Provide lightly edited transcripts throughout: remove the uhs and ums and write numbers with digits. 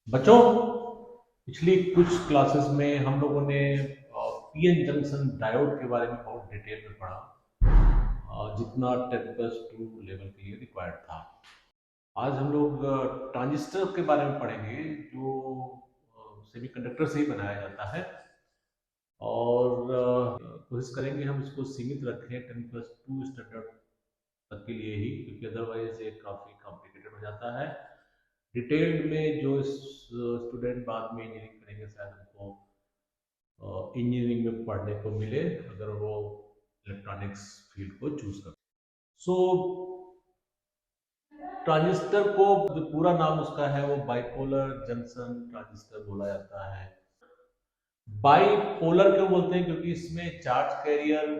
बच्चों, पिछली कुछ क्लासेस में हम लोगों ने पीएन जंक्शन डायोड के बारे में बहुत डिटेल में पढ़ा, जितना 10+2 लेवल के लिए रिक्वायर्ड था। आज हम लोग ट्रांजिस्टर के बारे में पढ़ेंगे, जो सेमीकंडक्टर से ही बनाया जाता है। और कोशिश करेंगे हम इसको सीमित रखें 10+2 स्टैंडर्ड तक के लिए ही, क्योंकि अदरवाइज ये काफ़ी कॉम्प्लिकेटेड हो जाता है। डिटेल्ड में जो स्टूडेंट बाद में इंजीनियरिंग करेंगे, शायद उनको इंजीनियरिंग में पढ़ने को मिले, अगर वो इलेक्ट्रॉनिक्स फील्ड को चूज कर। सो ट्रांजिस्टर को जो पूरा नाम उसका है वो बाइपोलर जंक्शन ट्रांजिस्टर बोला जाता है। बाइपोलर क्यों बोलते हैं? क्योंकि इसमें चार्ज कैरियर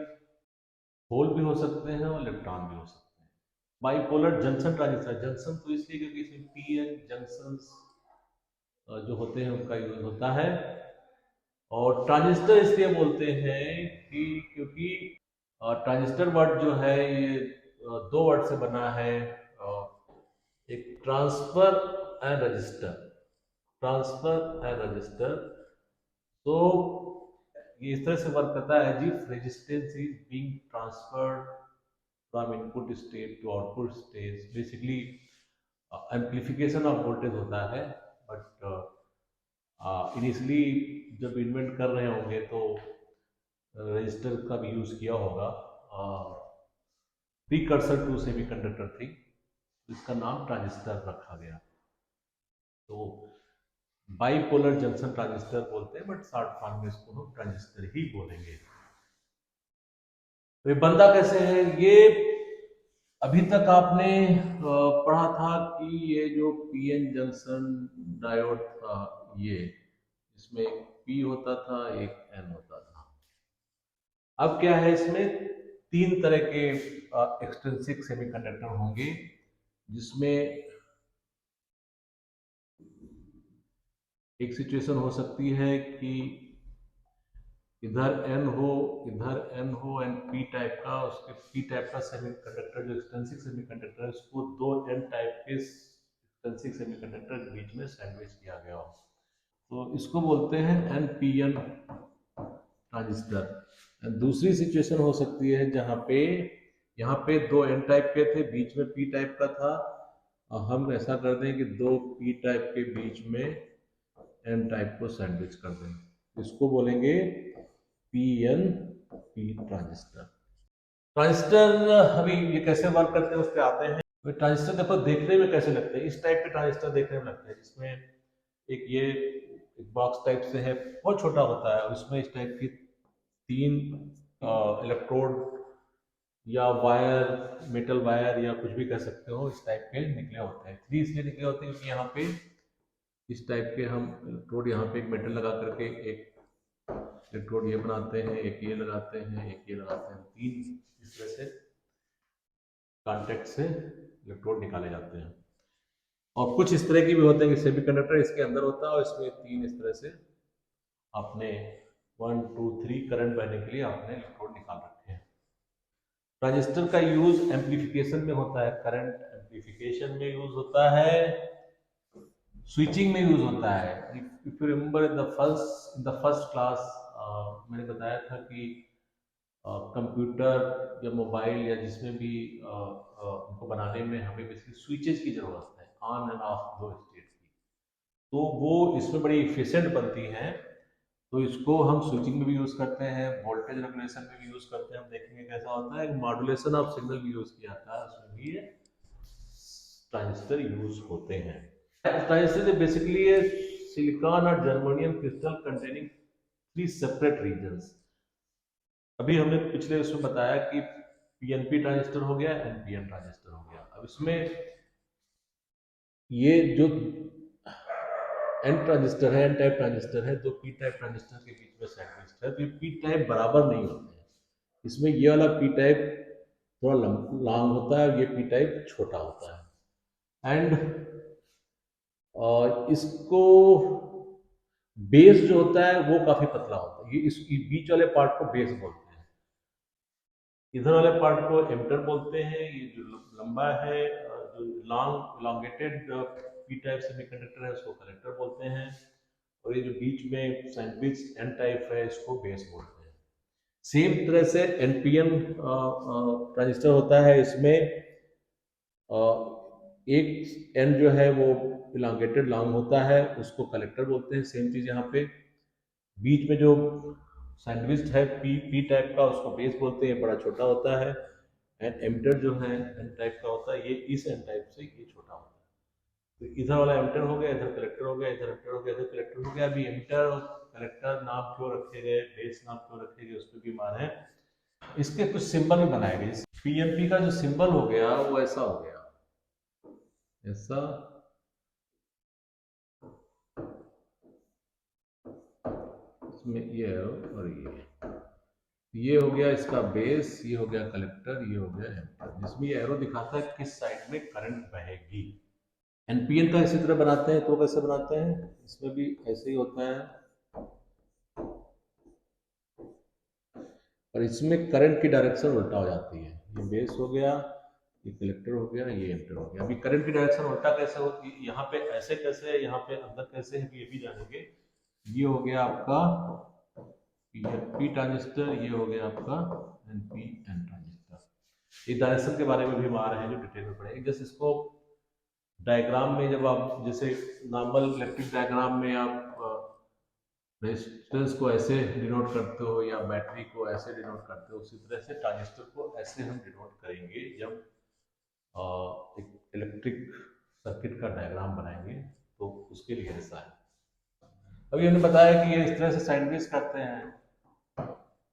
होल भी हो सकते हैं और इलेक्ट्रॉन भी हो सकते हैं। बाइपोलर जंक्शन ट्रांजिस्टर, जंक्शन तो इसलिए क्योंकि इसमें पीएन जंक्शन जो होते हैं उनका यूज होता है। और ट्रांजिस्टर इसलिए बोलते हैं कि क्योंकि ट्रांजिस्टर वर्ड जो है ये दो वर्ड से बना है। एक transfer and register, transfer and register. तो ये इस तरह से वर्क करता है, जिफ resistance is being transferred from input state to output stage. Basically amplification of voltage होता है। बट इनिशियली जब इन्वेंट कर रहे होंगे तो रजिस्टर का भी यूज किया होगा। प्रीकर्सर टू सेमीकंडक्टर थी, इसका नाम ट्रांजिस्टर रखा गया। तो बाइपोलर जंक्शन ट्रांजिस्टर बोलते हैं, बट शॉर्ट फॉर्म में इसको हम ट्रांजिस्टर ही बोलेंगे। तो ये बनता कैसे है? ये अभी तक आपने पढ़ा था कि ये जो पीएन जंक्शन डायोड था, ये इसमें एक पी होता था, एक एन होता था। अब क्या है, इसमें तीन तरह के एक्सट्रिंसिक सेमीकंडक्टर होंगे, जिसमें एक सिचुएशन हो सकती है कि इधर एन हो, इधर एन हो, एंड पी टाइप का, उसके पी टाइप का सेमीकंडक्टर जो एक्सटेंसिक सेमीकंडक्टर है, उसको दो एन टाइप के एक्सटेंसिक सेमीकंडक्टर के बीच में सैंडविच किया गया हो, तो इसको बोलते हैं एन पी एन ट्रांजिस्टर। दूसरी सिचुएशन हो सकती है जहाँ पे यहाँ पे दो एन टाइप के थे, बीच में पी टाइप का था, और हम ऐसा कर दें कि दो पी टाइप के बीच में एन टाइप को सैंडविच कर दें, इसको बोलेंगे P N P transistor. Transistor अभी ये कैसे वर्क करते हैं उस पर आते हैं। तो ट्रांजिस्टर देखो देखने में कैसे लगते हैं, इस टाइप के ट्रांजिस्टर देखने में लगते हैं, जिसमें एक ये एक बॉक्स टाइप से है, बहुत छोटा होता है, और इसमें इस टाइप की तीन इलेक्ट्रोड या वायर, मेटल वायर या कुछ भी कह सकते हो, इस टाइप के निकले होते हैं। थ्री इसलिए निकले होते हैं क्योंकि यहाँ पे इस टाइप के हम इलेक्ट्रोड, यहाँ पे एक मेटल लगा करके एक इलेक्ट्रोड ये बनाते हैं, एक ये लगाते हैं, एक ये लगाते हैं, तीन इस तरह से कॉन्टेक्ट से इलेक्ट्रोड निकाले जाते हैं। और कुछ इस तरह की भी होते हैं कि सेमीकंडक्टर इसके अंदर होता है और इसमें तीन इस तरह से आपने 1 2 3 करंट बहने के लिए आपने इलेक्ट्रोड निकाल रखे हैं। ट्रांजिस्टर का यूज एम्प्लीफिकेशन में होता है, करंट एम्प्लीफिकेशन में यूज होता है, स्विचिंग में यूज होता है। If you remember in the first class मैंने बताया था कि कंप्यूटर या मोबाइल या जिसमें भी उनको बनाने में हमें बेसिकली स्विचेस की जरूरत है, ऑन एंड ऑफ दो स्टेट की। तो वो इसमें बड़ी इफिशिएंट बनती हैं, तो इसको हम स्विचिंग में भी यूज करते हैं, वोल्टेज रेगुलेशन में भी यूज करते हैं। हम देखेंगे कैसा होता है, मॉड्यूलेशन ऑफ सिग्नल भी यूज किया जाता है, उसमें भी ये ट्रांजिस्टर यूज होते हैं। ट्रांजिस्टर बेसिकली सिलिकॉन और germanium crystal containing three separate regions. अभी हमने पिछले उसमें बताया कि पीएनपी ट्रांजिस्टर हो गया, एनपीएन ट्रांजिस्टर हो गया। अब इसमें ये जो एन ट्रांजिस्टर है, एन टाइप ट्रांजिस्टर है, दो पी टाइप ट्रांजिस्टर के बीच में सैंडविच है, तो ये पी टाइप बराबर नहीं होते हैं। इसमें ये वाला पी टाइप थोड़ा लॉन्ग होता है, ये पी टाइप छोटा होता है। एंड इसको बेस जो होता है वो काफी पतला होता है, ये इस बीच वाले पार्ट को बेस बोलते हैं। इधर वाले पार्ट को एमिटर बोलते हैं। ये जो लंबा है, जो long elongated P type semiconductor है उसको कलेक्टर बोलते हैं, और ये जो बीच में सैंडविच एन टाइप है इसको बेस बोलते हैं। सेम तरह से एनपीएन ट्रांजिस्टर होता है, इसमें एक एन जो है वो इलांगेटेड लॉन्ग होता है, उसको कलेक्टर बोलते हैं। सेम चीज यहाँ पे बीच में जो सैंडविच है पी पी टाइप का उसको बेस बोलते हैं, बड़ा छोटा होता है। एंड एमिटर जो है एन टाइप का होता है, ये इस एन टाइप से ये छोटा होता है। तो इधर वाला एमिटर हो गया, इधर कलेक्टर हो गया, इधर एमिटर हो गया, इधर कलेक्टर हो गया। अभी एमिटर और कलेक्टर नाम क्यों रखे गए, बेस नाम क्यों रखे गए, उस पर भी मान है। इसके कुछ सिंबल भी बनाए गए। पीएनपी का जो सिंबल हो गया वो ऐसा हो गया, ऐसा। इसमें ये है और ये हो गया इसका बेस, ये हो गया कलेक्टर, ये हो गया एमिटर, जिसमें ये एरो दिखाता है किस साइड में करंट बहेगी। एनपीएन का इसी तरह बनाते हैं, तो कैसे बनाते हैं, इसमें भी ऐसे ही होता है, और इसमें करंट की डायरेक्शन उल्टा हो जाती है। ये बेस हो गया, ये कलेक्टर हो गया, ये एमिटर हो गया। अभी करंट की डायरेक्शन उल्टा कैसे होती है, यहाँ पे ऐसे कैसे है, यहाँ पे अंदर कैसे है, ये भी जानेंगे। ये हो गया आपका पी ट्रांजिस्टर, ये हो गया आपका एनपी एन ट्रांजिस्टर। ये डायरेक्शन के बारे में भी हम आ रहे हैं जो डिटेल में पढ़ेंगे। जैसे इसको डायग्राम में जब आप जैसे नॉर्मल इलेक्ट्रिक डायग्राम में आप रेजिस्टेंस को ऐसे डिनोट करते हो या बैटरी को ऐसे डिनोट करते हो, उसी तरह से ट्रांजिस्टर को ऐसे हम डिनोट करेंगे जब एक इलेक्ट्रिक सर्किट का डायग्राम बनाएंगे, तो उसके लिए ऐसा है। अभी हमने बताया कि ये इस तरह से सैंडविच करते हैं,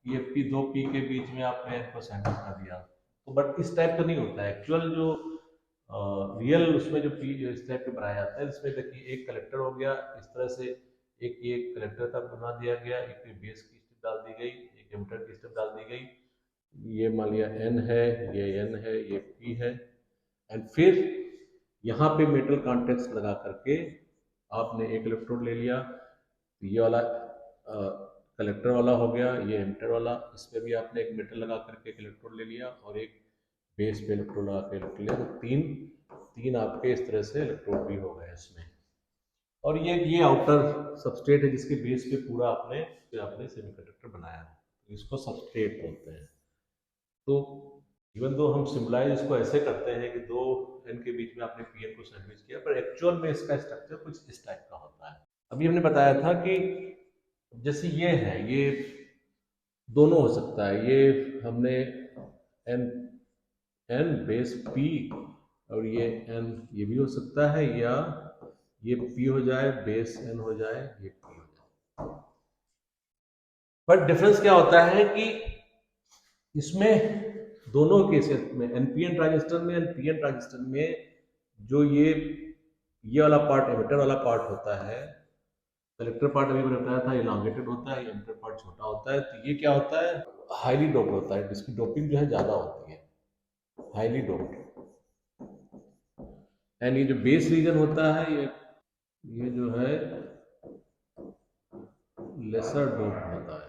ये पी दो पी के बीच में आपने इनको सैंडविच कर दिया, तो बट इस टाइप का नहीं होता है एक्चुअल जो रियल उसमें जो पी जो इस टाइप के बनाया जाता है। इसमें देखिए एक कलेक्टर हो गया इस तरह से, एक ये कलेक्टर का बना दिया गया, एक बेस की स्ट्रिप डाल दी गई, एक एमिटर की स्ट्रिप डाल दी गई, ये मान लिया एन है, ये एन है, ये पी है। एंड फिर यहाँ पे मेटल कॉन्टेक्ट लगा करके आपने एक इलेक्ट्रोड ले लिया, ये वाला कलेक्टर वाला हो गया, ये एमिटर वाला, इसमें भी आपने एक मेटल लगा करके एक इलेक्ट्रोड ले लिया और एक बेस पे इलेक्ट्रोड लगा के इलेक्ट्रोड लिया, तो तीन तीन आपके इस तरह से इलेक्ट्रोड भी हो गए इसमें। और ये आउटर सबस्ट्रेट है जिसके बेस पे पूरा आपने सेमीकंडक्टर बनाया है, तो इसको सबस्ट्रेट बोलते हैं। तो इवन दो हम सिम्बलाइज इसको ऐसे करते हैं कि दो एन के बीच में आपने पीएन को सैंडविच किया, पर एक्चुअल में इसका स्ट्रक्चर कुछ इस टाइप का होता है। अभी हमने बताया था कि जैसे ये है, ये दोनों हो सकता है, ये हमने एन एन बेस पी, और ये एन ये भी हो सकता है, या ये पी हो जाए बेस एन हो जाए, ये पी हो जाए। बट डिफरेंस क्या होता है कि इसमें दोनों केसेस में एनपीएन ट्रांजिस्टर में एनपीएन ट्रांजिस्टर में जो ये वाला पार्ट एमिटर वाला पार्ट होता है, कलेक्टर पार्ट अभी मैंने बताया था इलांगेटेड होता है, एमिटर पार्ट छोटा होता है। तो ये क्या होता है, हाईली डोप्ड होता है, जिसकी डोपिंग जो है ज्यादा होती है, हाईली डोप्ड। एंड ये जो बेस रीजन होता है, ये जो है लेसर डोप होता है।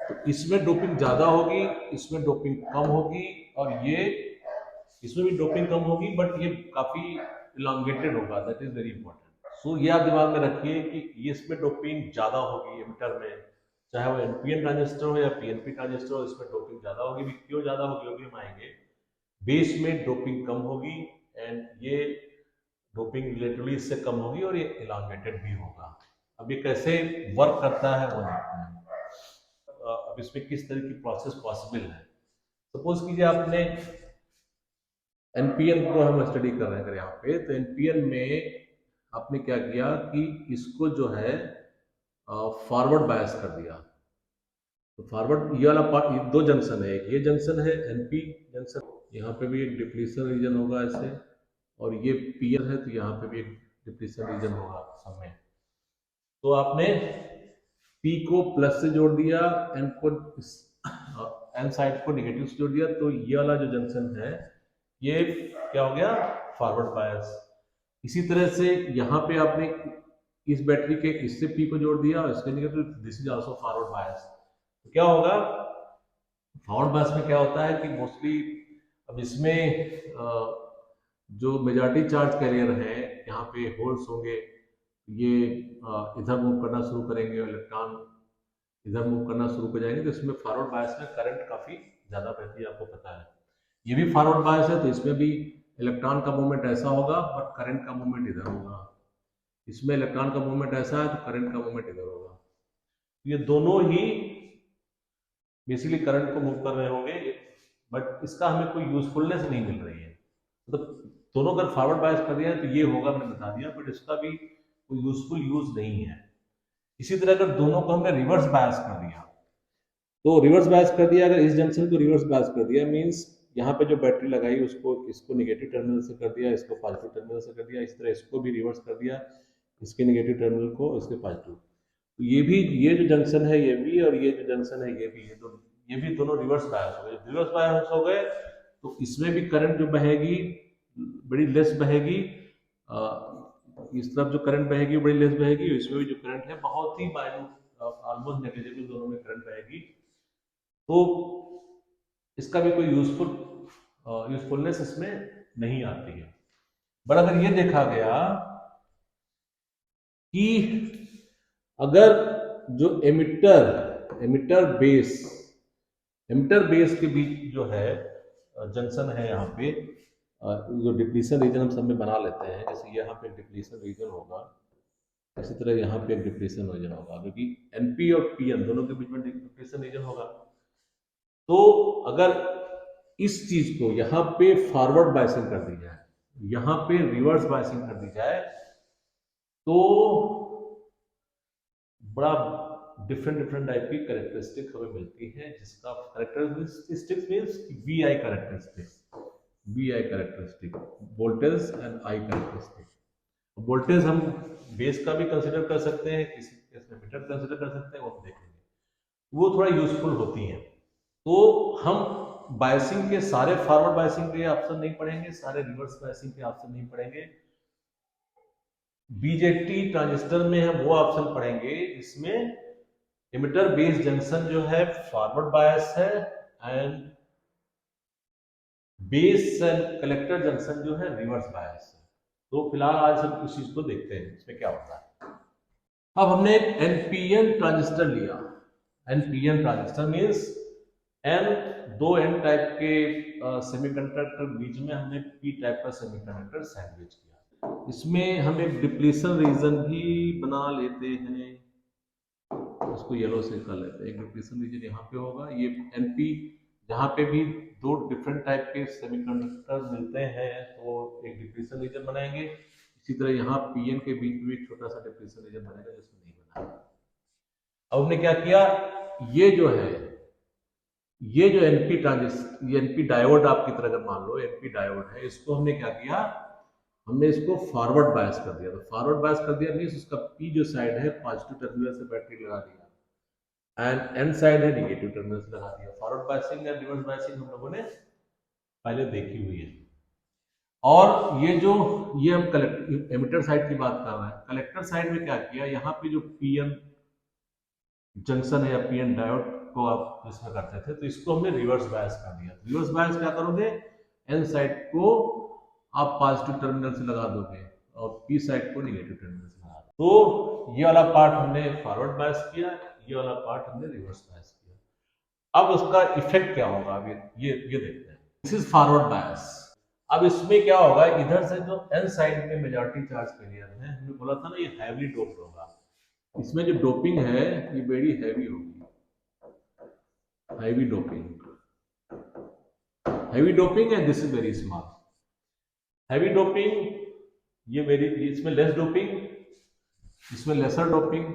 तो इसमें डोपिंग ज्यादा होगी, इसमें डोपिंग कम होगी, और ये इसमें भी डोपिंग कम होगी, बट ये काफी इलांगेटेड होगा, दैट इज वेरी इंपॉर्टेंट। सो ये आप दिमाग में रखिए कि ये इसमें डोपिंग ज्यादा होगी एमिटर में, चाहे वो एनपीएन ट्रांजिस्टर हो या पीएनपी ट्रांजिस्टर हो, इसमें डोपिंग ज्यादा होगी। क्यों ज्यादा होगी वो भी हम आएंगे। बेस में डोपिंग कम होगी, एंड ये डोपिंग रिलेटिवली इससे कम होगी, और ये इलांगेटेड भी होगा। अब ये कैसे वर्क करता है वो देखते हैं। अब इसमें किस तरह की प्रोसेस पॉसिबल है। सपोज कीजिए आपने एनपीएन को हम स्टडी कर रहे हैं अगर यहाँ पे, तो एनपीएन में आपने क्या किया कि इसको जो है फॉरवर्ड बायस कर दिया। तो फॉरवर्ड ये वाला पार्ट, ये दो जंक्शन है, एक ये जंक्शन है एनपी जंक्शन, यहाँ पे भी एक डिप्लीशन रीजन होगा ऐसे, और ये पीएन है तो यहाँ पे भी एक डिप्लीशन रीजन होगा सब में। तो आपने पी को प्लस से जोड़ दिया, एन को एन साइड को नेगेटिव से जोड़ दिया, तो ये वाला जो जंक्शन है ये क्या हो गया, फॉरवर्ड बायस। इसी तरह से यहाँ पे आपने इस बैटरी के इससे पी को जोड़ दिया और इसके negative, this is also forward bias. तो क्या होगा, फॉरवर्ड बायस में क्या होता है कि मोस्टली अब इसमें जो मेजॉरिटी चार्ज कैरियर है, यहाँ पे होल्स होंगे, ये इधर मूव करना शुरू करेंगे और इलेक्ट्रॉन इधर मूव करना शुरू कर जाएंगे, तो इसमें फॉरवर्ड बायस में करंट काफी ज्यादा बहती है, आपको पता है। ये भी फॉरवर्ड बायस है, तो इसमें भी इलेक्ट्रॉन का मूवमेंट ऐसा होगा बट करंट का मूवमेंट इधर होगा। इसमें इलेक्ट्रॉन का मूवमेंट ऐसा है तो करंट का मूवमेंट इधर होगा। ये दोनों ही बेसिकली करंट को मूव कर रहे होंगे, बट इसका हमें कोई यूजफुलनेस नहीं मिल रही है। मतलब दोनों अगर फॉरवर्ड बायस कर दिया है तो ये होगा, मैंने बता दिया, बट इसका भी कोई यूजफुल यूज नहीं है। इसी तरह अगर दोनों को हमने रिवर्स बायस कर दिया, तो रिवर्स बायस कर दिया, अगर इस जंक्शन को रिवर्स बायस कर दिया मींस यहाँ पे जो बैटरी लगाई उसको, इसको नेगेटिव टर्मिनल से कर दिया, इसको पॉजिटिव टर्मिनल से कर दिया, इस तरह इसको भी रिवर्स कर दिया, इसके नेगेटिव टर्मिनल को इसके पॉजिटिव। तो ये भी, ये जो जंक्शन है ये भी, और ये जो जंक्शन है ये भी, ये भी दोनों रिवर्स बायस हो गए। रिवर्स बायस हो गए तो इसमें भी करंट जो बहेगी बड़ी लेस बहेगी, इस तरफ जो करंट बहेगी बड़ी लेस बहेगी, इसमें भी जो करंट है बहुत ही माइन्यूट, ऑलमोस्ट नेग्लिजिबल दोनों में करंट बहेगी। तो इसका भी कोई यूजफुलनेस इसमें नहीं आती है। बट अगर ये देखा गया कि अगर जो एमिटर बेस के बीच जो है जंक्शन है, यहाँ पे जो डिप्लीशन रीजन हम सब में बना लेते हैं, जैसे यहाँ पे डिप्लीशन रीजन होगा, इसी तरह यहाँ पे एक डिप्लीशन रीजन होगा, क्योंकि एनपी और पीएन दोनों के बीच में डिप्लीशन रीजन होगा। तो अगर इस चीज को यहाँ पे फॉरवर्ड बायसिंग कर दी जाए, यहाँ पे रिवर्स बायसिंग कर दी जाए, तो बड़ा डिफरेंट टाइप की कैरेक्टरिस्टिक हमें मिलती है, जिसका characteristics means V I characteristic, voltage and I characteristic. Voltage हम बेस का भी कंसिडर कर सकते हैं, किसी केस में मीटर कंसिडर कर सकते हैं, वो देखेंगे, वो थोड़ा यूजफुल होती हैं। तो हम बायसिंग के सारे फॉरवर्ड बायसिंग के ऑप्शन नहीं पढ़ेंगे, सारे रिवर्स बायसिंग के ऑप्शन नहीं पढ़ेंगे। बीजेटी ट्रांजिस्टर में हम वो ऑप्शन पढ़ेंगे जिसमें इमिटर बेस जंक्शन जो है फॉरवर्ड बायस है, and base and collector junction जो है रिवर्स बायस है। तो फिलहाल आज हम उस चीज को देखते हैं इसमें क्या होता है। अब हमने एक एनपीएन ट्रांजिस्टर लिया। एनपीएन ट्रांजिस्टर मींस एन, दो एन टाइप के सेमीकंडक्टर बीच में हमने पी टाइप का सेमीकंडक्टर सैंडविच किया। इसमें हम एक डिप्लीशन रीजन भी बना लेते हैं, उसको येलो से कर लेते हैं। एक डिप्लीशन रीजन यहाँ पे होगा, ये एनपी, जहाँ पे भी दो डिफरेंट टाइप के सेमीकंडक्टर मिलते हैं तो एक डिप्लीशन रीजन बनाएंगे। इसी तरह यहाँ पीएन के बीच में एक छोटा सा डिप्लीशन रीजन बनेगा जिसमें नहीं बना। अब हमने क्या किया, ये जो है, ये जो एनपी ट्रांजिस्टर, ये एनपी डायोड आपकी तरह अगर मान लो एनपी डायोड है, इसको हमने क्या किया, हमने इसको फॉरवर्ड बायस कर दिया। तो फॉरवर्ड बायस कर दिया मींस उसका पी जो साइड है पॉजिटिव टर्मिनल से बैटरी लगा दिया, एंड एन साइड है नेगेटिव टर्मिनल से लगा दिया। फॉरवर्ड बायसिंग या रिवर्स बायसिंग हम लोगों ने पहले देखी हुई है। और ये जो, ये हम कलेक्टर एमिटर साइड की बात कर रहे हैं, कलेक्टर साइड में क्या किया, यहाँ पे जो पीएन जंक्शन है या पीएन डायोड को आप इसमें करते थे, तो इसको हमने रिवर्स बायस कर दिया। रिवर्स बायस क्या करोगे, एन साइड को आप पॉजिटिव टर्मिनल से लगा दोगे और पी साइड को नेगेटिव टर्मिनल से लगा दोगे। तो ये वाला पार्ट हमने फॉरवर्ड बायस किया, ये वाला पार्ट हमने रिवर्स बायस किया। अब उसका इफेक्ट क्या होगा, अभी ये देखते हैं। This is forward bias. अब इसमें क्या होगा, इधर से जो एन साइड में मेजॉरिटी चार्ज कैरियर है, हमने बोला था ना ये हैवीली डोप्ड होगा, इसमें जो डोपिंग है ये वेरी हैवी होगी, heavy doping and this is very small. Heavy doping ये वेरी, इसमें लेस डोपिंग, इसमें लेसर डोपिंग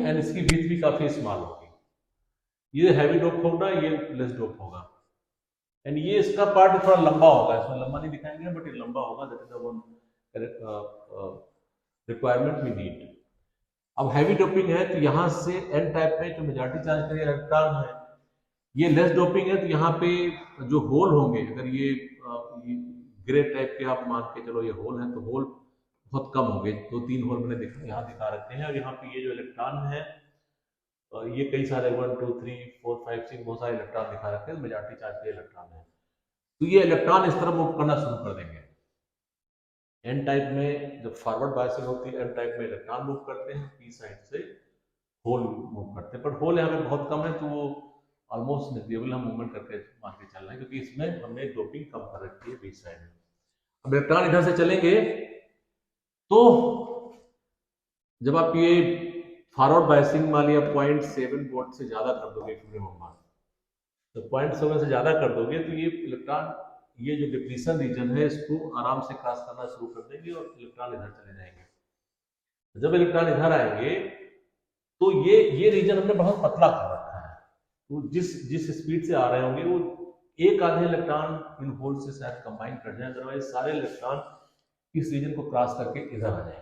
एंड इसकी विड्थ भी काफी स्मॉल होगी। ये हैवी डोप होगा, ये लेस डोप होगा, एंड ये इसका पार्ट थोड़ा लंबा होगा, इसमें लंबा नहीं दिखाएंगे बट ये लंबा होगा। That is the one requirement we need. अब हैवी डोपिंग है तो यहाँ से एन टाइप में जो मेजॉरिटी चार्ज करिए इलेक्ट्रॉन है, ये लेस डोपिंग है तो यहाँ पे जो होल होंगे, अगर ये ग्रे टाइप के आप मान के चलो ये होल है, तो होल बहुत कम होंगे, 2-3 होल मैंने यहाँ दिखा रखे हैं। और यहाँ पे ये जो इलेक्ट्रॉन है ये कई सारे 1 2 3 4 5 6 बहुत सारे इलेक्ट्रॉन दिखा रखे हैं, मेजॉरिटी चार्ज के इलेक्ट्रॉन है। तो ये इलेक्ट्रॉन इस तरह मूव करना शुरू कर देंगे। एन टाइप में जब फॉरवर्ड बायसिंग होती है, एन टाइप में इलेक्ट्रॉन मूव करते हैं, पी साइड से होल मूव करते हैं, पर होल यहाँ पे बहुत कम है, तो वो ऑलमोस्ट नेग्लिजिबल हम मूवमेंट करके मान के चल रहे हैं, क्योंकि इसमें हमने डोपिंग कम कर रखी है बी साइड में। अब इलेक्ट्रॉन इधर से चलेंगे, तो जब आप ये फॉरवर्ड बायसिंग मान लिया 0.7 वोल्ट से ज्यादा कर दोगे फ्यूरियम, तो 0.7 से ज्यादा कर दोगे तो ये इलेक्ट्रॉन, ये जो डिप्लीशन रीजन है इसको आराम से क्रॉस करना शुरू कर देंगे और इलेक्ट्रॉन इधर चले जाएंगे। जब इलेक्ट्रॉन इधर आएंगे तो ये रीजन हमने बहुत पतला कर रखा है, तो जिस जिस स्पीड से आ रहे होंगे वो एक आधे इलेक्ट्रॉन इन होल से शायद कंबाइन कर जाए, अदरवाइज सारे इलेक्ट्रॉन इस रीजन को क्रॉस करके इधर आ जाएंगे।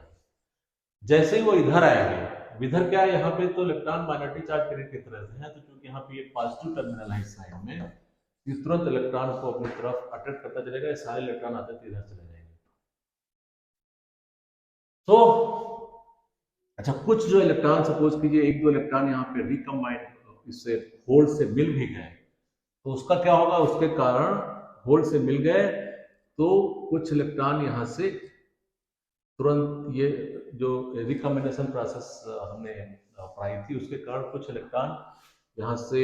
जैसे ही वो इधर आएंगे, इधर क्या है, यहाँ पे तो इलेक्ट्रॉन माइनॉरिटी चार्ज करंट की तरह से है, तो क्योंकि यहाँ पे ये पॉजिटिव टर्मिनल है इस साइड में, इस तुरंत इलेक्ट्रॉन को अपनी तरफ अट्रैक्ट करता चलेगा, सारे इलेक्ट्रॉन आते थे इधर चले जाएंगे। तो अच्छा, कुछ जो इलेक्ट्रॉन सपोज कीजिए एक दो इलेक्ट्रॉन यहाँ पे रिकम्बाइंड इससे होल से मिल भी गए, तो उसका क्या होगा, उसके कारण होल से मिल गए तो कुछ इलेक्ट्रॉन यहाँ से तुरंत, ये जो रिकम्बिनेशन प्रोसेस हमने पढ़ाई थी उसके कारण कुछ इलेक्ट्रॉन यहाँ से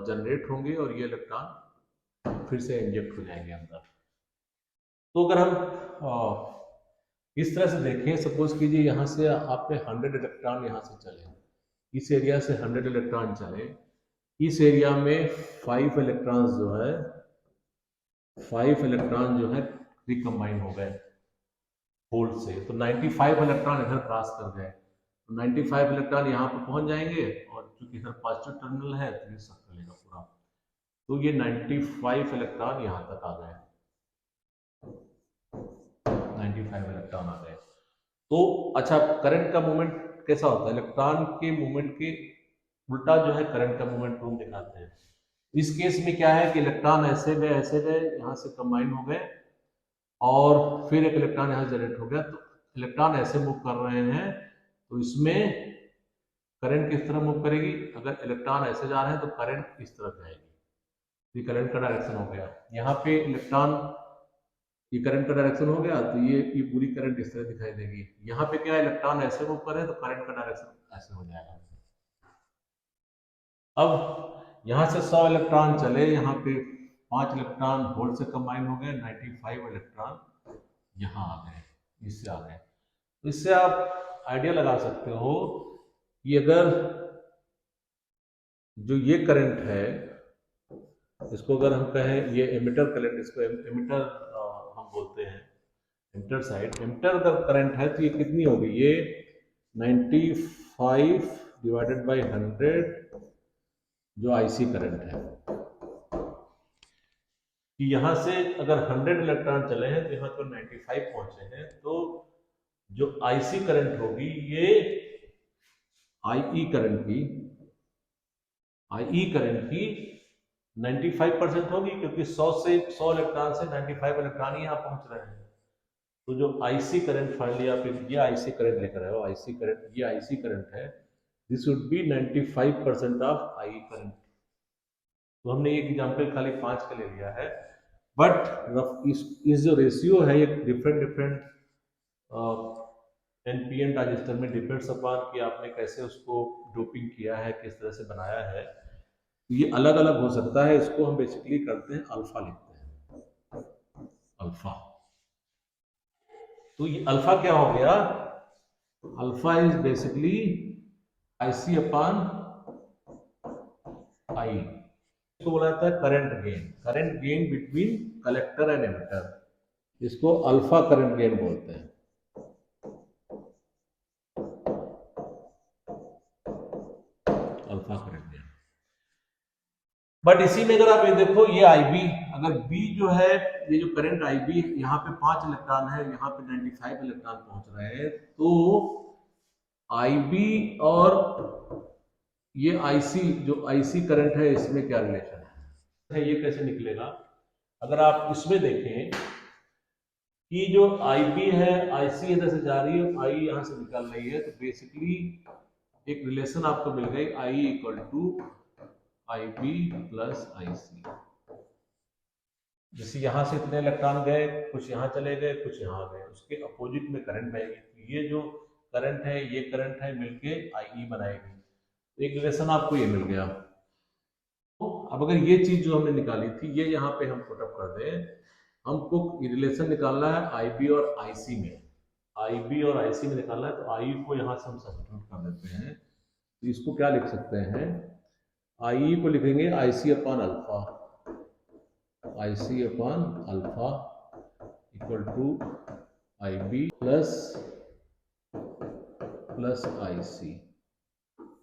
जनरेट होंगे और ये इलेक्ट्रॉन फिर से इंजेक्ट हो जाएंगे अंदर। तो अगर हम इस तरह से देखें, सपोज कीजिए यहाँ से आपके 100 इलेक्ट्रॉन यहाँ से चले, इस एरिया से 100 इलेक्ट्रॉन चले, इस एरिया में 5 इलेक्ट्रॉन जो है 5 इलेक्ट्रॉन जो है रिकम्बाइन हो गए होल से, तो 95 इलेक्ट्रॉन इधर क्रॉस कर गए, तो 95 इलेक्ट्रॉन यहाँ पर पहुंच जाएंगे और चूंकि इधर पॉजिटिव टर्मिनल है तो ये सब चलेगा पूरा, तो ये 95 इलेक्ट्रॉन यहाँ तक आ गए, 95 इलेक्ट्रॉन आ गए। तो अच्छा, करंट का मूवमेंट कैसा होता है, इलेक्ट्रॉन के मूवमेंट के उल्टा जो है करंट का मूवमेंट हम दिखाते हैं। इस केस में क्या है कि इलेक्ट्रॉन ऐसे गए यहाँ से कंबाइन हो गए और फिर एक इलेक्ट्रॉन यहाँ जनरेट हो गया, तो इलेक्ट्रॉन ऐसे मूव कर रहे हैं, तो इसमें करंट किस तरह मूव करेगी, अगर इलेक्ट्रॉन ऐसे जा रहे हैं तो करंट इस तरफ जाएगी, ये करंट का डायरेक्शन हो गया। यहाँ पे इलेक्ट्रॉन, ये करंट का डायरेक्शन हो गया, तो ये पूरी करंट इस तरह दिखाई देगी। यहाँ पे क्या इलेक्ट्रॉन ऐसे मूव कर रहे हैं तो करंट का डायरेक्शन ऐसे हो जाएगा। अब यहाँ से 100 इलेक्ट्रॉन चले, यहाँ पे 5 इलेक्ट्रॉन होल से कंबाइन हो गए, 95 इलेक्ट्रॉन यहाँ आ गए, इससे आ गए। तो इससे आप आइडिया लगा सकते हो कि अगर जो ये करंट है, इसको अगर हम कहें ये एमिटर करंट, इसको एमिटर हम बोलते हैं, एमिटर साइड, एमिटर अगर करंट है तो ये कितनी होगी, ये 95 डिवाइडेड बाई 100 जो आईसी करंट है, कि यहाँ से अगर 100 इलेक्ट्रॉन चले हैं तो यहाँ तो 95 पहुंचे हैं, तो जो आईसी करंट होगी ये आईई करंट की 95% होगी, क्योंकि 100 इलेक्ट्रॉन से 95 इलेक्ट्रॉन ही यहाँ पहुंच रहे हैं। तो जो आईसी करंट फाइनली आप ये आईसी करंट लेकर आए हो, आईसी करंट, ये आईसी करंट है, this would be 95% of I current. तो हमने एक एग्जांपल खाली 5 का ले लिया है, बट इस जो रेशियो है ये डिफरेंट एनपीएन ट्रांजिस्टर में डिपेंड्स अपॉन कि आपने कैसे उसको डोपिंग किया है, किस तरह से बनाया है, ये अलग अलग हो सकता है। इसको हम बेसिकली करते हैं अल्फा, लिखते हैं अल्फा। तो ये अल्फा क्या हो गया, alpha is basically IC upon I, इसको बोला जाता है current gain between collector and emitter, इसको अल्फा करंट गेन बोलते हैं, अल्फा करंट गेन। बट इसी में अगर आप ये देखो, ये आईबी, अगर बी जो है, ये जो करंट आईबी, यहाँ पे 5 इलेक्ट्रॉन है, यहाँ पे 95 इलेक्ट्रॉन पहुंच रहे हैं, तो आईबी और ये आईसी, जो आईसी करंट है, इसमें क्या रिलेशन है, ये कैसे निकलेगा, अगर आप इसमें देखें कि जो आईबी है, आईसी इधर से जा रही है, आई यहाँ से निकल रही है, तो बेसिकली एक रिलेशन आपको मिल गई I equal to I B plus I C. जैसे यहाँ से इतने इलेक्ट्रॉन गए, कुछ यहाँ चले गए, कुछ यहाँ गए, उसके अपोजिट में करंट बहेगी। तो ये जो करंट है, ये करंट है, मिलके आई ई बनाएगी। तो एक रिलेशन आपको ये मिल गया। अब अगर ये चीज जो हमने निकाली थी, ये यहाँ पे हम पुटअप कर दें, हमको रिलेशन निकालना है आई बी और आई सी में। आई बी और आई सी में निकालना है, तो आई को यहाँ से हम सब्स्टिट्यूट कर देते हैं। तो इसको क्या लिख सकते हैं, आई को लिखेंगे I C upon alpha, I C upon alpha equal to I B plus I C.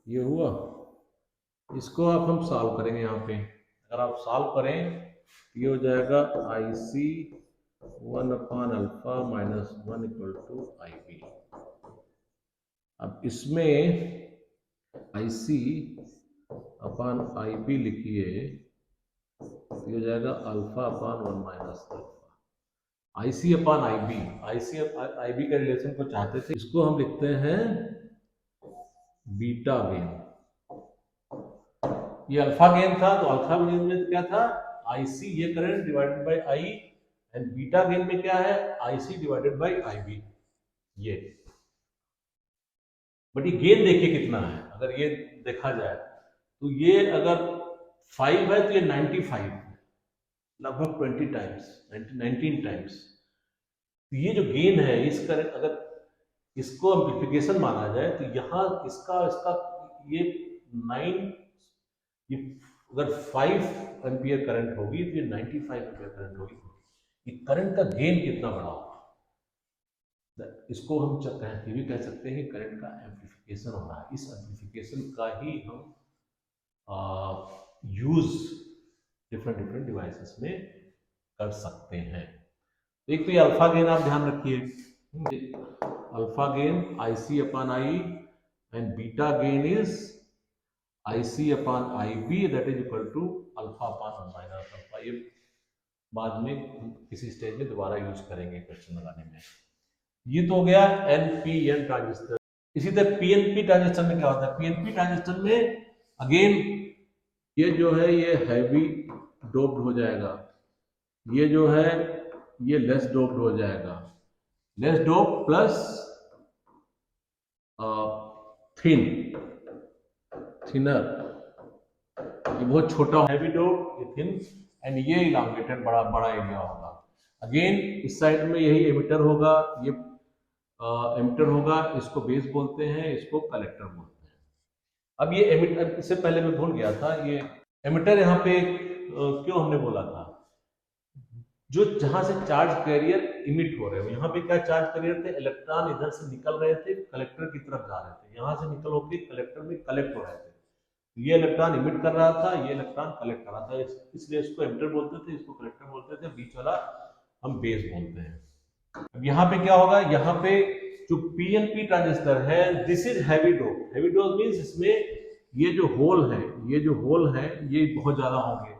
ये हुआ। इसको आप हम सॉल्व करेंगे। यहाँ पे अगर आप सॉल्व करें तो ये हो जाएगा I C 1 upon alpha minus 1 equal to I B. अब इसमें आई सी अपॉन आई बी लिखिए, ये हो जाएगा alpha upon 1 minus alpha. I C upon I B, I C I B का रिलेशन को चाहते थे, इसको हम लिखते हैं बीटा गेन। ये अल्फा गेन था, तो अल्फा गेन में क्या था, आई सी ये current divided by I, and beta gain में क्या है, I C divided by I B. ये बट ये गेन देखिए कितना है। अगर ये देखा जाए तो ये अगर 5 है तो ये 95, लगभग 20 टाइम्स, 19 टाइम्स। तो ये जो गेन है, इस करंट अगर इसको एम्प्लीफिकेशन माना जाए तो यहाँ इसका इसका ये 9, ये अगर 5 एम्पियर करंट होगी तो ये 95 एम्पियर करंट होगी। ये करंट का गेन कितना बड़ा होगा, इसको हम ये भी कह सकते हैं कि करंट का एम्प्लीफिकेशन हो रहा है। इस एम्प्लीफिकेशन का ही हम यूज डिफरेंट डिवाइसेस में कर सकते हैं। एक तो ये अल्फा गेन आप ध्यान रखिए, alpha gain I C upon I, and beta gain is I C upon I B, that is equal to alpha upon 1 minus alpha. ये बाद में किसी स्टेज में दोबारा यूज करेंगे क्वेश्चन लगाने में। ये तो हो गया एनपीएन ट्रांजिस्टर। इसी तरह पीएनपी ट्रांजिस्टर में क्या होता है, पीएनपी ट्रांजिस्टर में अगेन ये जो है ये हैवी डोप्ड हो जाएगा, ये जो है ये लेस डोप्ड हो जाएगा, लेस डोप प्लस थिनर। ये बहुत छोटा हैवी डोप, ये थिन, एंड ये इलांगेटेड बड़ा बड़ा एरिया होगा। अगेन इस साइड में यही एमिटर होगा, ये एमिटर होगा, इसको बेस बोलते हैं, इसको कलेक्टर बोलते हैं। अब ये एमिटर, इससे पहले मैं भूल गया था, ये एमिटर यहाँ पे क्यों हमने बोला था, जो जहां से चार्ज कैरियर इमिट हो रहे हो, यहाँ पे क्या चार्ज कैरियर थे, इलेक्ट्रॉन इधर से निकल रहे थे, कलेक्टर की तरफ जा रहे थे, यहाँ से निकल होकर कलेक्टर में कलेक्ट हो रहे थे। ये इलेक्ट्रॉन इमिट कर रहा था, ये इलेक्ट्रॉन कलेक्ट कर रहा था, इसलिए इसको एमिटर बोलते थे, इसको कलेक्टर बोलते थे, बीच वाला हम बेस बोलते हैं। अब यहाँ पे क्या होगा, यहाँ पे जो पीएनपी ट्रांजिस्टर है, this is heavy dope. Heavy dope means इसमें ये जो होल है, ये जो होल है ये बहुत ज्यादा होंगे,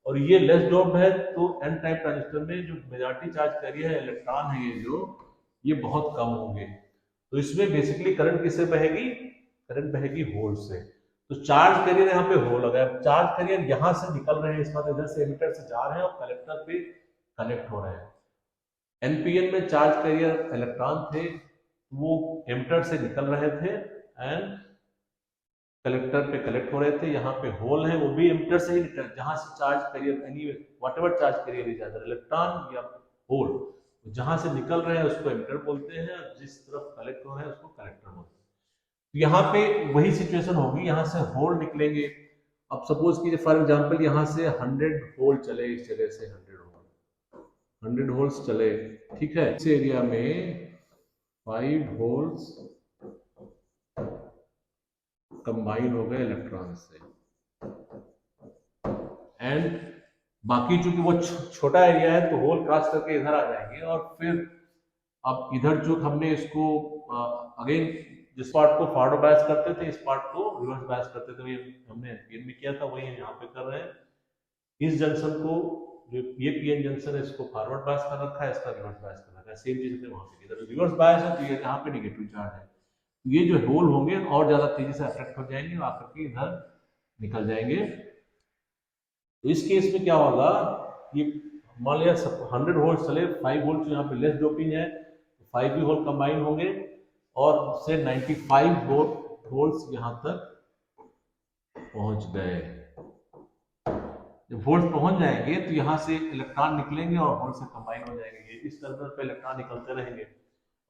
और ये लेस डोप्ड है। तो एन टाइप ट्रांजिस्टर में जो मेजॉरिटी चार्ज कैरियर है, इलेक्ट्रॉन है, ये बहुत कम होंगे। तो इसमें बेसिकली करंट किससे बहेगी, करंट बहेगी होल से। तो चार्ज कैरियर यहाँ पे होल हो गया, चार्ज कैरियर यहाँ से निकल रहे हैं, इस बात इधर से एमिटर से जा रहे हैं और कलेक्टर पे कनेक्ट हो रहे हैं। एनपीएन में चार्ज कैरियर इलेक्ट्रॉन थे, वो एमिटर से निकल रहे थे एंड कलेक्टर पे कलेक्ट हो रहे थे। यहाँ पे होल है, वो भी एमिटर से ही निकल, जहां से charge carrier any whatever charge carrier is either electron या होल, जहां से निकल रहे हैं उसको एमिटर बोलते हैं, जिस तरफ कलेक्ट हो रहे हैं उसको कलेक्टर बोलते हैं। तो यहाँ पे वही सिचुएशन होगी, यहाँ से होल निकलेंगे। अब सपोज कीजिए फॉर एग्जांपल यहाँ से 100 होल चले, इस जगह से 100 होल्स चले, ठीक है। इस एरिया में 5 होल्स कंबाइन हो गए इलेक्ट्रॉन से, एंड बाकी चूंकि वो छोटा एरिया है तो होल क्रॉस करके इधर आ जाएंगे, और फिर अब इधर जो हमने इसको अगेन जिस पार्ट को फॉरवर्ड बायस करते थे, इस पार्ट को रिवर्स बायस करते थे, हमने एनपीएन में किया था, वही यहाँ पे कर रहे हैं। इस जंक्शन को, जो ये पीएन जंक्शन है, इसको फॉरवर्ड बायस कर रखा है, इसका रिवर्स बायस कर रखा है, सेम चीज है वहां पे। इधर रिवर्स बायस है तो ये यहाँ पे नेगेटिव चार्ज है, ये जो होल होंगे और ज्यादा तेजी से अट्रैक्ट हो जाएंगे और आकर के इधर निकल जाएंगे। तो इस केस में क्या होगा, ये मान लिया 100 वोल्ट चले, 5 वोल्ट यहाँ पे लेस डोपिंग है, 5 भी होल कंबाइन होंगे और उससे 95 वोल्ट यहाँ तक पहुंच गए। जब वोल्ट पहुंच जाएंगे तो यहाँ से इलेक्ट्रॉन निकलेंगे और होल से कंबाइन हो जाएंगे। ये इस टर्मिनल पे इलेक्ट्रॉन निकलते रहेंगे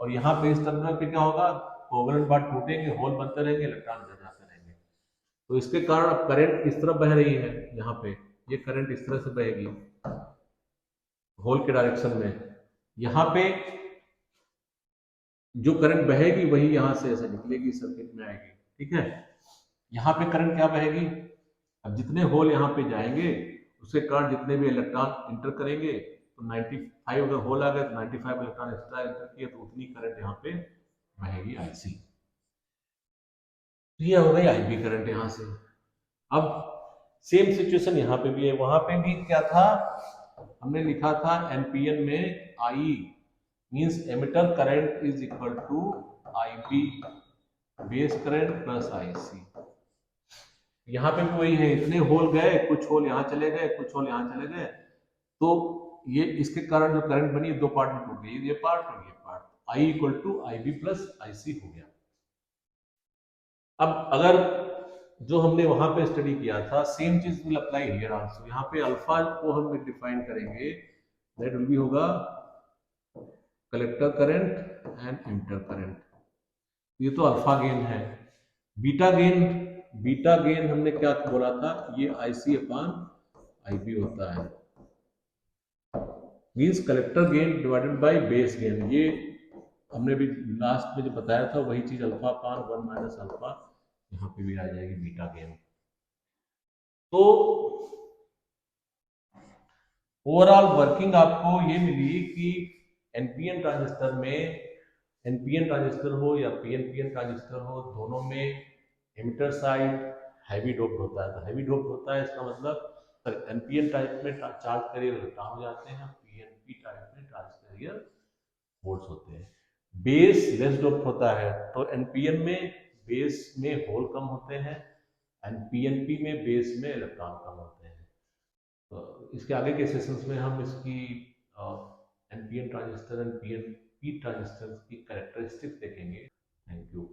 और यहाँ पे इस टर्मिनल पे क्या होगा, कोवलेंट बांड टूटेंगे, होल बनते रहेंगे, इलेक्ट्रॉन इधर जाते रहेंगे। तो इसके कारण अब करंट इस तरफ बह रही है, यहाँ पे ये करंट इस तरह से बहेगी होल के डायरेक्शन में। यहाँ पे जो करंट बहेगी वही यहाँ से ऐसे निकलेगी, सर्किट में आएगी, ठीक है। यहाँ पे करंट क्या बहेगी, अब जितने होल यहाँ पे जाएंगे उसके कारण जितने भी इलेक्ट्रॉन इंटर करेंगे, तो 95 अगर होल आ गए तो 95 इलेक्ट्रॉन एक्स्ट्रा इंटर किए तो उतनी करंट यहाँ पे बहेगी आईसी। तो ये हो गई आईबी करंट यहाँ से। अब सेम सिचुएशन यहाँ पे भी है, वहां पे भी क्या था, हमने लिखा था एनपीएन में I means emitter current is equal to IB base current plus IC. यहाँ पे भी वही है, इतने होल गए, कुछ होल यहाँ चले गए, कुछ होल यहाँ चले गए, तो ये इसके कारण जो करंट बनी दो पार्ट में टूट गई, ये पार्ट और ये part, I equal to I B plus I C हो गया। अब अगर जो हमने वहां पे स्टडी किया था सेम चीज विल अप्लाई हियर आल्सो, यहाँ पे अल्फा को हम डिफाइन करेंगे, दैट विल बी होगा collector current and inter current, ये तो अल्फा गेन है। बीटा गेन, बीटा गेन हमने क्या बोला था, ये आईसी अपान आईबी होता है, means collector gain divided by base gain. ये हमने भी लास्ट में जो बताया था वही चीज, अल्फा अपान 1 माइनस अल्फा, यहाँ पे भी आ जाएगी बीटा गेन। तो ओवरऑल वर्किंग आपको ये मिली कि एनपीएन ट्रांजिस्टर में, एनपीएन ट्रांजिस्टर हो या पीएनपीएन ट्रांजिस्टर हो, दोनों में एमिटर साइड हैवी डोप्ड होता है। तो हैवी डोप्ड होता है इसका मतलब एनपीएन टाइप में चार्ज कैरियर इलेक्ट्रॉन हो जाते हैं, पीएनपी टाइप में चार्ज कैरियर होल्स होते हैं। बेस लेस डोप्ड होता है, तो एनपीएन में बेस में होल कम होते हैं एंड पीएनपी में बेस में इलेक्ट्रॉन कम होते हैं। तो इसके आगे के सेशंस में हम इसकी NPN transistor and PNP transistor की कैरेक्टरिस्टिक्स देखेंगे। Thank you.